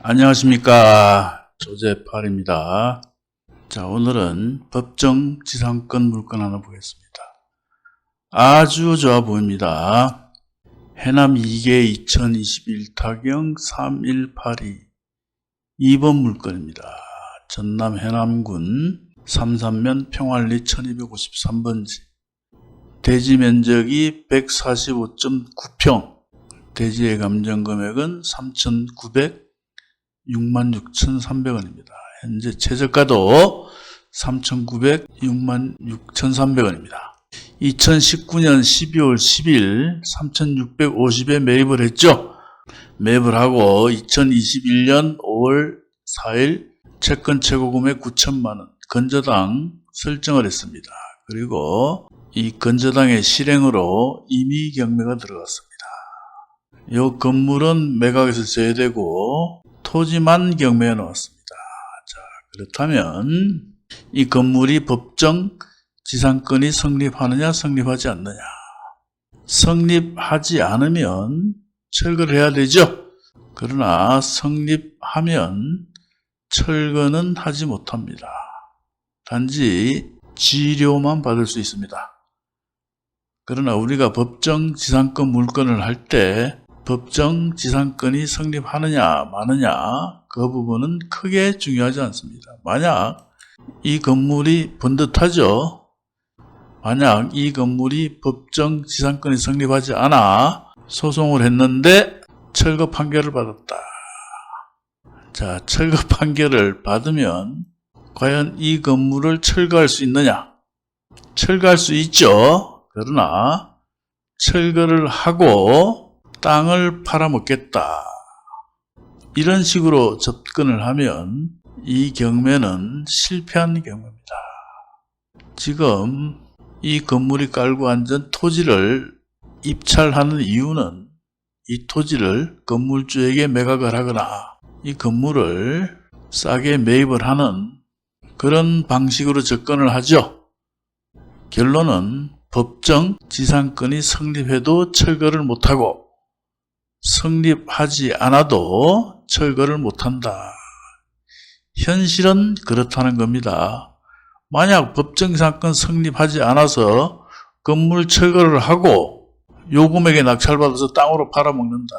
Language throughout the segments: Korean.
안녕하십니까, 조재팔입니다. 자, 오늘은 법정 지상권 물건 하나 보겠습니다. 아주 좋아 보입니다. 해남 2개 2021 타경 3182 2번 물건입니다. 전남 해남군 삼산면 평안리 1253번지. 대지 면적이 145.9평, 대지의 감정금액은 66,300원입니다. 현재 최저가도 3,966,300원입니다. 2019년 12월 10일 3,650에 매입을 했죠. 매입을 하고 2021년 5월 4일 채권 최고 금액 9천만원 건저당 설정을 했습니다. 그리고 이 건저당의 실행으로 임의 경매가 들어갔습니다. 이 건물은 매각에서 제외되고 토지만 경매에 나왔습니다. 자, 그렇다면 이 건물이 법정 지상권이 성립하느냐 성립하지 않느냐. 성립하지 않으면 철거를 해야 되죠. 그러나 성립하면 철거는 하지 못합니다. 단지 지료만 받을 수 있습니다. 그러나 우리가 법정 지상권 물건을 할 때 법정 지상권이 성립하느냐 마느냐 그 부분은 크게 중요하지 않습니다. 만약 이 건물이 번듯하죠. 만약 이 건물이 법정 지상권이 성립하지 않아 소송을 했는데 철거 판결을 받았다. 자, 철거 판결을 받으면 과연 이 건물을 철거할 수 있느냐? 철거할 수 있죠. 그러나 철거를 하고 땅을 팔아먹겠다. 이런 식으로 접근을 하면 이 경매는 실패한 경매입니다. 지금 이 건물이 깔고 앉은 토지를 입찰하는 이유는 이 토지를 건물주에게 매각을 하거나 이 건물을 싸게 매입을 하는 그런 방식으로 접근을 하죠. 결론은 법정 지상권이 성립해도 철거를 못하고 성립하지 않아도 철거를 못한다. 현실은 그렇다는 겁니다. 만약 법정 지상권 성립하지 않아서 건물 철거를 하고 요금액에 낙찰받아서 땅으로 팔아먹는다.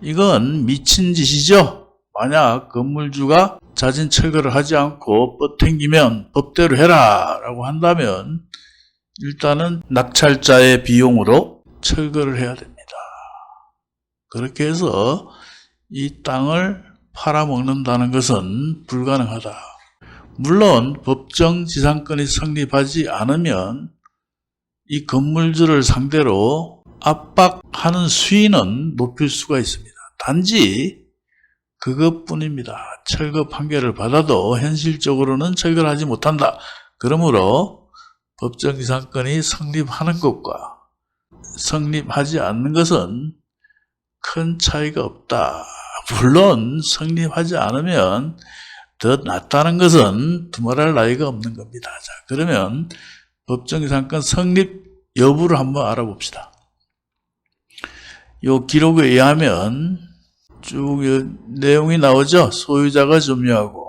이건 미친 짓이죠. 만약 건물주가 자진 철거를 하지 않고 뻗탱기면 법대로 해라 라고 한다면 일단은 낙찰자의 비용으로 철거를 해야 됩니다. 그렇게 해서 이 땅을 팔아먹는다는 것은 불가능하다. 물론 법정 지상권이 성립하지 않으면 이 건물주를 상대로 압박하는 수위는 높일 수가 있습니다. 단지 그것뿐입니다. 철거 판결을 받아도 현실적으로는 철거를 하지 못한다. 그러므로 법정 지상권이 성립하는 것과 성립하지 않는 것은 큰 차이가 없다. 물론 성립하지 않으면 더 낫다는 것은 두말할 나위가 없는 겁니다. 자, 그러면 법정 지상권 성립 여부를 한번 알아봅시다. 요 기록에 의하면 쭉 내용이 나오죠. 소유자가 점유하고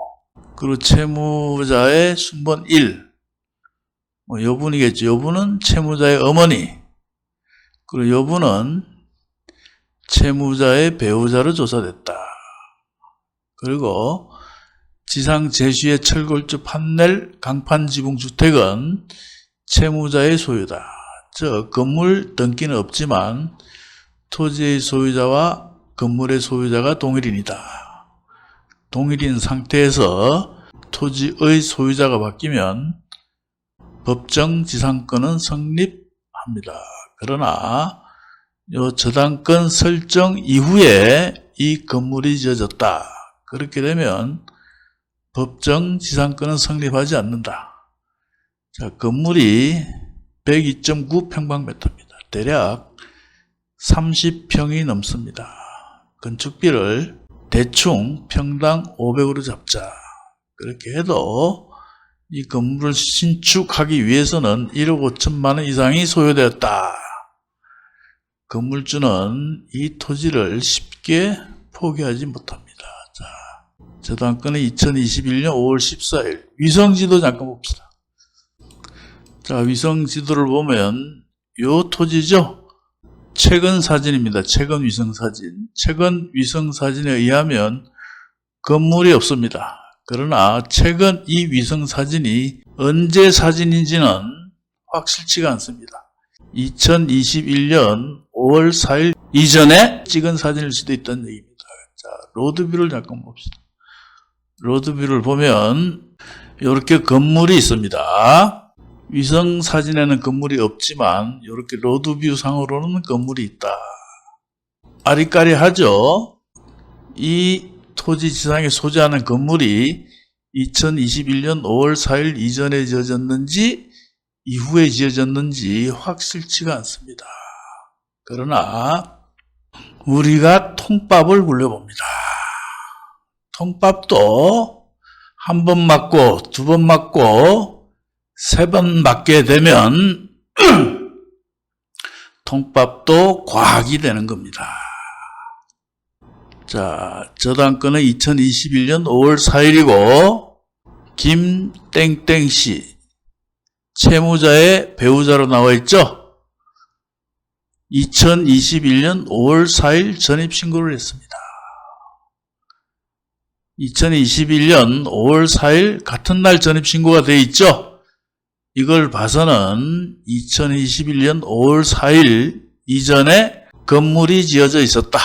그리고 채무자의 순번 1 여분이겠죠. 여분은 채무자의 어머니 그리고 여분은 채무자의 배우자로 조사됐다. 그리고 지상 제시의 철골주 판넬 강판 지붕 주택은 채무자의 소유다. 즉 건물 등기는 없지만 토지의 소유자와 건물의 소유자가 동일인이다. 동일인 상태에서 토지의 소유자가 바뀌면 법정 지상권은 성립합니다. 그러나 요 저당권 설정 이후에 이 건물이 지어졌다. 그렇게 되면 법정 지상권은 성립하지 않는다. 자, 건물이 102.9 평방미터입니다. 대략 30평이 넘습니다. 건축비를 대충 평당 500으로 잡자. 그렇게 해도 이 건물을 신축하기 위해서는 1억 5천만 원 이상이 소요되었다. 건물주는 이 토지를 쉽게 포기하지 못합니다. 자, 저당권은 2021년 5월 14일. 위성지도 잠깐 봅시다. 자, 위성지도를 보면 요 토지죠? 최근 사진입니다. 최근 위성사진. 최근 위성사진에 의하면 건물이 없습니다. 그러나 최근 이 위성사진이 언제 사진인지는 확실치가 않습니다. 2021년 5월 4일 이전에 찍은 사진일 수도 있다는 얘기입니다. 자, 로드뷰를 잠깐 봅시다. 로드뷰를 보면 이렇게 건물이 있습니다. 위성 사진에는 건물이 없지만 이렇게 로드뷰 상으로는 건물이 있다. 아리까리하죠? 이 토지 지상에 소재하는 건물이 2021년 5월 4일 이전에 지어졌는지 이후에 지어졌는지 확실치가 않습니다. 그러나 우리가 통밥을 굴려봅니다. 통밥도 한 번 맞고 두 번 맞고 세 번 맞게 되면 통밥도 과학이 되는 겁니다. 자, 저당권은 2021년 5월 4일이고 김땡땡씨 채무자의 배우자로 나와 있죠. 2021년 5월 4일 전입신고를 했습니다. 2021년 5월 4일 같은 날 전입신고가 되어 있죠. 이걸 봐서는 2021년 5월 4일 이전에 건물이 지어져 있었다.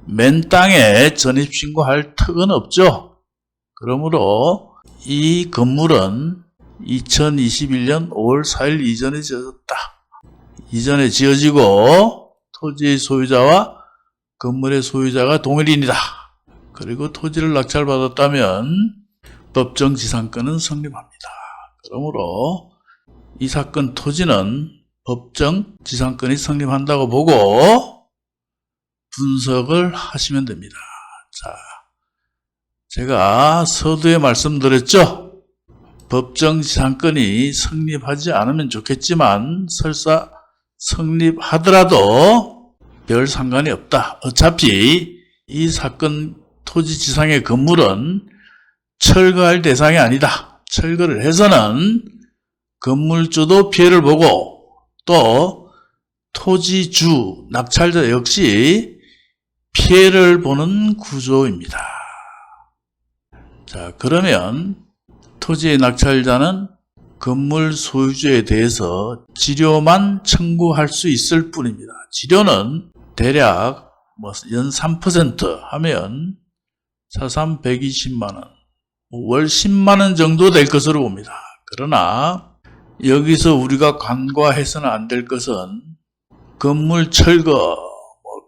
맨 땅에 전입신고할 턱은 없죠. 그러므로 이 건물은 2021년 5월 4일 이전에 지어졌다. 이전에 지어지고 토지의 소유자와 건물의 소유자가 동일인이다. 그리고 토지를 낙찰받았다면 법정지상권은 성립합니다. 그러므로 이 사건 토지는 법정지상권이 성립한다고 보고 분석을 하시면 됩니다. 자, 제가 서두에 말씀드렸죠. 법정지상권이 성립하지 않으면 좋겠지만 설사 성립하더라도 별 상관이 없다. 어차피 이 사건 토지 지상의 건물은 철거할 대상이 아니다. 철거를 해서는 건물주도 피해를 보고 또 토지주, 낙찰자 역시 피해를 보는 구조입니다. 자, 그러면 토지의 낙찰자는 건물 소유주에 대해서 지료만 청구할 수 있을 뿐입니다. 지료는 대략 연 3% 하면 차삼 120만원, 월 10만원 정도 될 것으로 봅니다. 그러나 여기서 우리가 간과해서는 안 될 것은 건물 철거,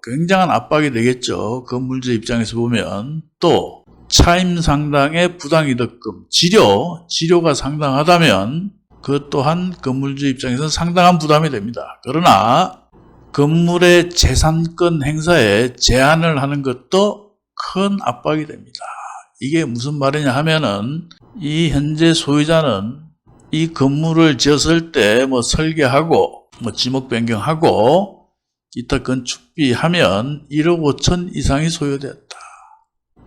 굉장한 압박이 되겠죠. 건물주 입장에서 보면. 또 차임 상당의 부당이득금, 지료가 상당하다면 그것 또한 건물주 입장에서는 상당한 부담이 됩니다. 그러나 건물의 재산권 행사에 제한을 하는 것도 큰 압박이 됩니다. 이게 무슨 말이냐 하면은 이 현재 소유자는 이 건물을 지었을 때 설계하고 지목 변경하고 기타 건축비 하면 1억 5천 이상이 소요되었다.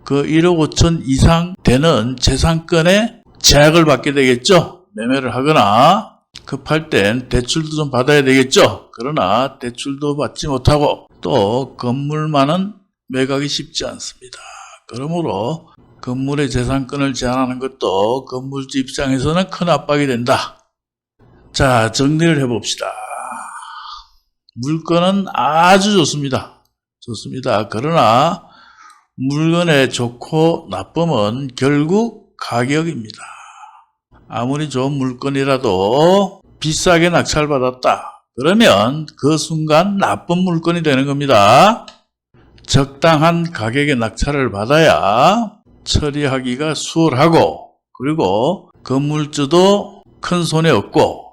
그 1억 5천 이상 되는 재산권에 제약을 받게 되겠죠. 매매를 하거나 급할 땐 대출도 좀 받아야 되겠죠. 그러나 대출도 받지 못하고 또 건물만은 매각이 쉽지 않습니다. 그러므로 건물의 재산권을 제한하는 것도 건물주 입장에서는 큰 압박이 된다. 자, 정리를 해봅시다. 물건은 아주 좋습니다. 그러나 물건의 좋고 나쁨은 결국 가격입니다. 아무리 좋은 물건이라도 비싸게 낙찰받았다. 그러면 그 순간 나쁜 물건이 되는 겁니다. 적당한 가격의 낙찰을 받아야 처리하기가 수월하고 그리고 건물주도 큰 손해 없고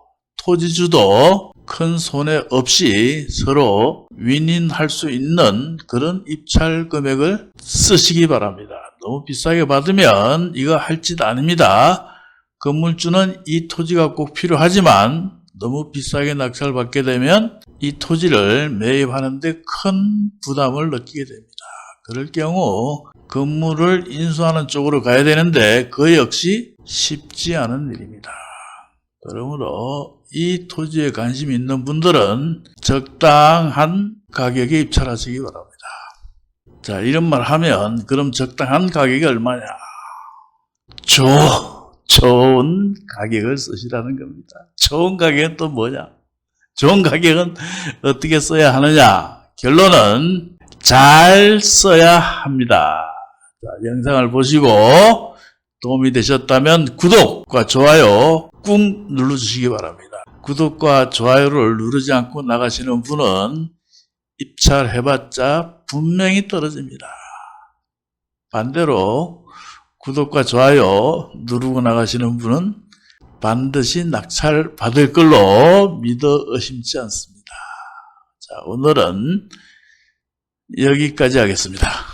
토지주도 큰 손해 없이 서로 윈윈할 수 있는 그런 입찰 금액을 쓰시기 바랍니다. 너무 비싸게 받으면 이거 할 짓 아닙니다. 건물주는 이 토지가 꼭 필요하지만 너무 비싸게 낙찰받게 되면 이 토지를 매입하는데 큰 부담을 느끼게 됩니다. 그럴 경우 건물을 인수하는 쪽으로 가야 되는데 그 역시 쉽지 않은 일입니다. 그러므로 이 토지에 관심이 있는 분들은 적당한 가격에 입찰하시기 바랍니다. 자, 이런 말 하면 그럼 적당한 가격이 얼마냐? 좋은 가격을 쓰시라는 겁니다. 좋은 가격은 또 뭐냐? 좋은 가격은 어떻게 써야 하느냐? 결론은 잘 써야 합니다. 자, 영상을 보시고 도움이 되셨다면 구독과 좋아요 꾹 눌러주시기 바랍니다. 구독과 좋아요를 누르지 않고 나가시는 분은 입찰해봤자 분명히 떨어집니다. 반대로 구독과 좋아요 누르고 나가시는 분은 반드시 낙찰 받을 걸로 믿어 의심치 않습니다. 자, 오늘은 여기까지 하겠습니다.